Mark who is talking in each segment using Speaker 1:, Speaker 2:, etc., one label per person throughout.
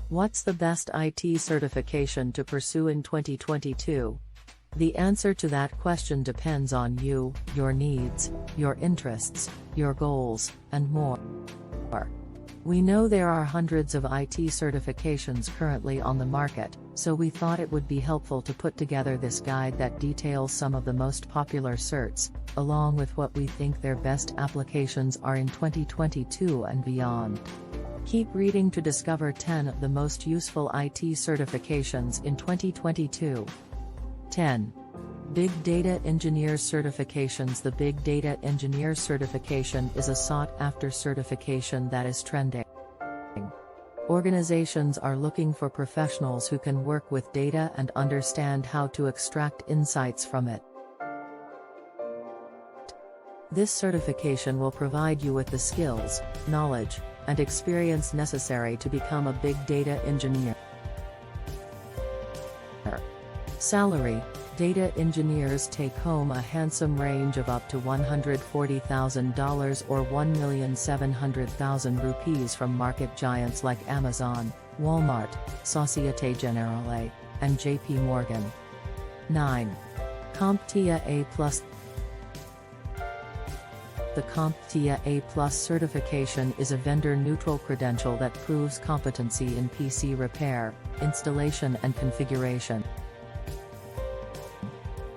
Speaker 1: What's the best IT certification to pursue in 2022? The answer to that question depends on you, your needs, your interests, your goals, and more. We know there are hundreds of IT certifications currently on the market, so we thought it would be helpful to put together this guide that details some of the most popular certs, along with what we think their best applications are in 2022 and beyond. Keep reading to discover 10 of the most useful IT certifications in 2022. 10. Big Data Engineer Certifications. The Big Data Engineer certification is a sought-after certification that is trending. Organizations are looking for professionals who can work with data and understand how to extract insights from it. This certification will provide you with the skills, knowledge, and experience necessary to become a big data engineer. Salary: data engineers take home a handsome range of up to $140,000 or 1,700,000 rupees from market giants like Amazon, Walmart, Société Générale, and JP Morgan. 9. CompTIA A+. The CompTIA A+ certification is a vendor-neutral credential that proves competency in PC repair, installation and configuration.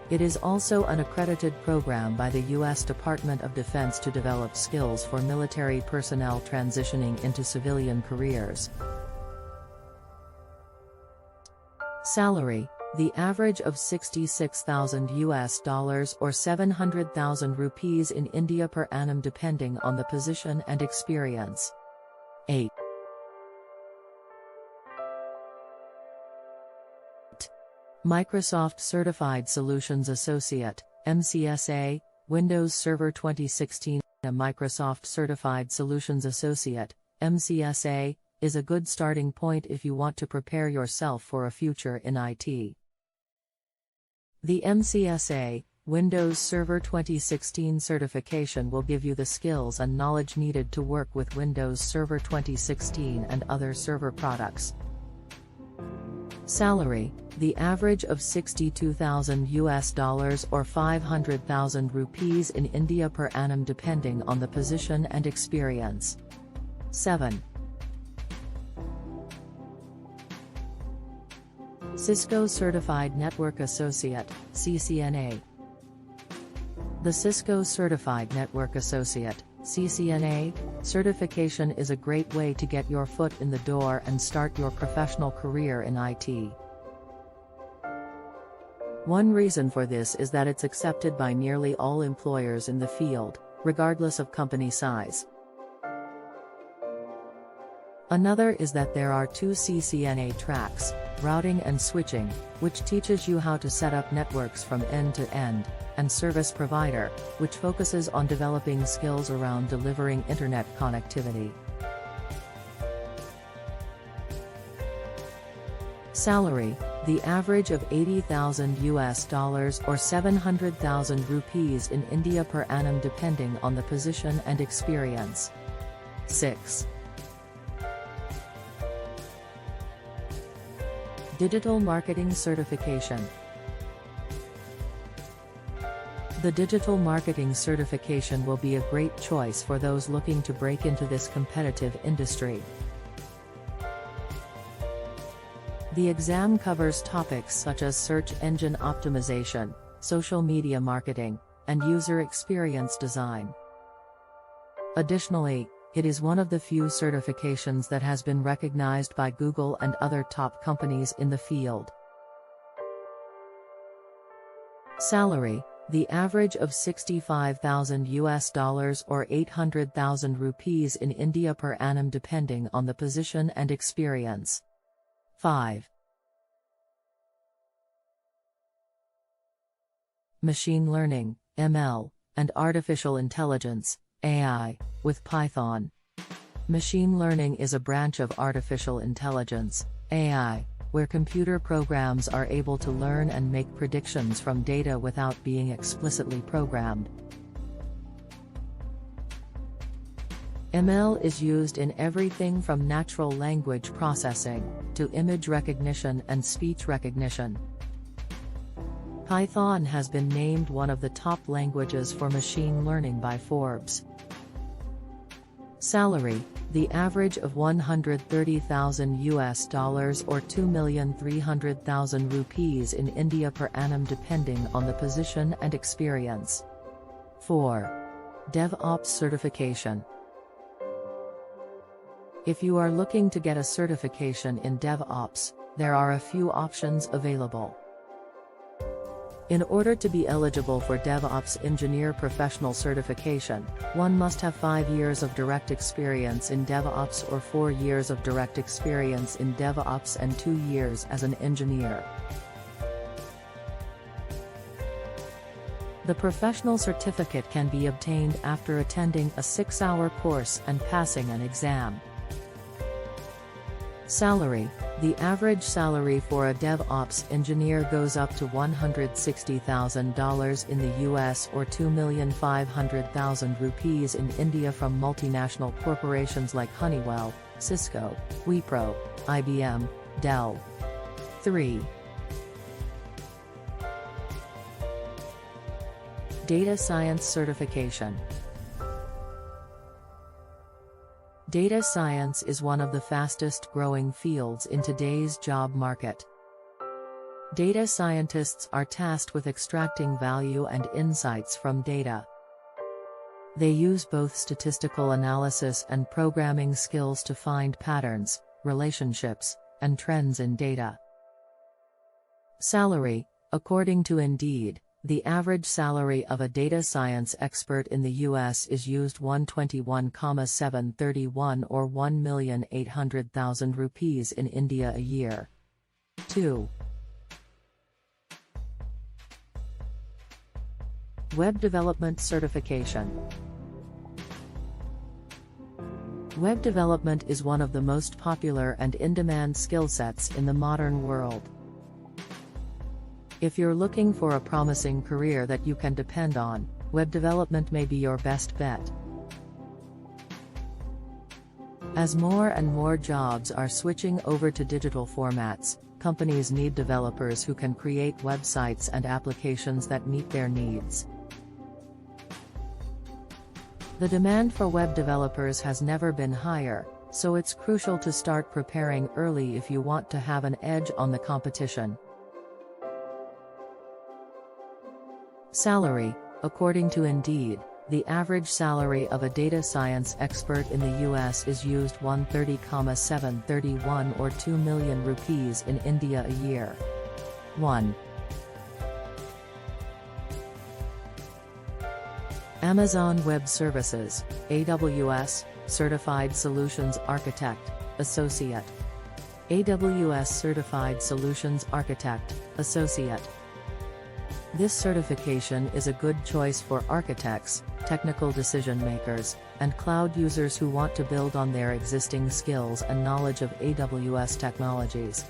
Speaker 1: It is also an accredited program by the U.S. Department of Defense to develop skills for military personnel transitioning into civilian careers. Salary: the average of $66,000 or 700,000 rupees in India per annum depending on the position and experience. 8. Microsoft Certified Solutions Associate, MCSA, Windows Server 2016. A Microsoft Certified Solutions Associate, MCSA, is a good starting point if you want to prepare yourself for a future in IT. The MCSA, Windows Server 2016 certification will give you the skills and knowledge needed to work with Windows Server 2016 and other server products. Salary: the average of $62,000 or 500,000 rupees in India per annum depending on the position and experience. 7. Cisco Certified Network Associate, CCNA. The Cisco Certified Network Associate, CCNA, certification is a great way to get your foot in the door and start your professional career in IT. One reason for this is that it's accepted by nearly all employers in the field, regardless of company size. Another is that there are 2 CCNA tracks, routing and switching, which teaches you how to set up networks from end to end, and service provider, which focuses on developing skills around delivering internet connectivity. Salary: the average of $80,000 or 700,000 rupees in India per annum depending on the position and experience. 6. Digital Marketing Certification. The Digital Marketing Certification will be a great choice for those looking to break into this competitive industry. The exam covers topics such as search engine optimization, social media marketing, and user experience design. Additionally, it is one of the few certifications that has been recognized by Google and other top companies in the field. Salary: the average of $65,000 or 800,000 rupees in India per annum depending on the position and experience. 5. Machine Learning, ML, and Artificial Intelligence, AI, with Python. Machine learning is a branch of artificial intelligence, AI, where computer programs are able to learn and make predictions from data without being explicitly programmed. ML is used in everything from natural language processing to image recognition and speech recognition. Python has been named one of the top languages for machine learning by Forbes. Salary: the average of $130,000 or 2,300,000 rupees in India per annum depending on the position and experience. 4. DevOps certification. If you are looking to get a certification in DevOps, there are a few options available. In order to be eligible for DevOps Engineer Professional Certification, one must have 5 years of direct experience in DevOps or 4 years of direct experience in DevOps and 2 years as an engineer. The professional certificate can be obtained after attending a 6-hour course and passing an exam. Salary: the average salary for a DevOps engineer goes up to $160,000 in the US or 2,500,000 rupees in India from multinational corporations like Honeywell, Cisco, Wipro, IBM, Dell. 3. Data Science certification. Data science is one of the fastest growing fields in today's job market. Data scientists are tasked with extracting value and insights from data. They use both statistical analysis and programming skills to find patterns, relationships, and trends in data. Salary: according to Indeed, the average salary of a data science expert in the US is used $121,731 or 1,800,000 rupees in India a year. 2. Web Development certification. Web development is one of the most popular and in-demand skill sets in the modern world. If you're looking for a promising career that you can depend on, web development may be your best bet. As more and more jobs are switching over to digital formats, companies need developers who can create websites and applications that meet their needs. The demand for web developers has never been higher, so it's crucial to start preparing early if you want to have an edge on the competition. Salary: according to Indeed, the average salary of a data science expert in the US is used $130,731 or 2 million rupees in India a year. 1. Amazon Web Services, AWS, Certified Solutions Architect, Associate. AWS Certified Solutions Architect, Associate. This certification is a good choice for architects, technical decision makers, and cloud users who want to build on their existing skills and knowledge of AWS technologies.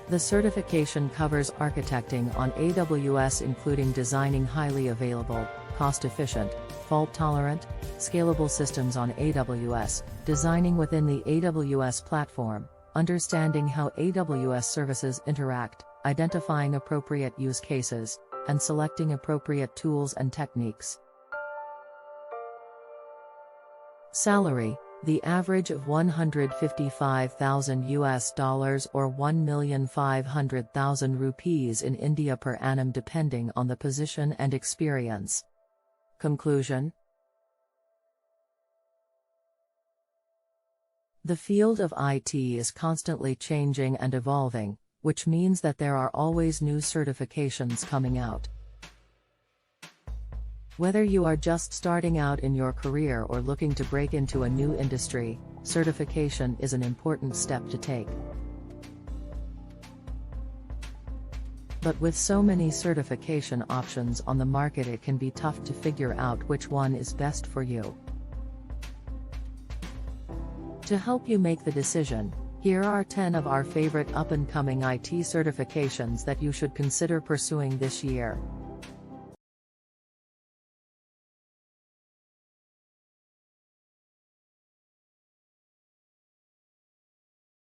Speaker 1: The certification covers architecting on AWS, including designing highly available, cost-efficient, fault-tolerant, scalable systems on AWS, designing within the AWS platform, understanding how AWS services interact, identifying appropriate use cases, and selecting appropriate tools and techniques. Salary: the average of $155,000 or 1,500,000 rupees in India per annum depending on the position and experience. Conclusion: the field of IT is constantly changing and evolving, which means that there are always new certifications coming out. Whether you are just starting out in your career or looking to break into a new industry, certification is an important step to take. But with so many certification options on the market, it can be tough to figure out which one is best for you. To help you make the decision, here are 10 of our favorite up-and-coming IT certifications that you should consider pursuing this year.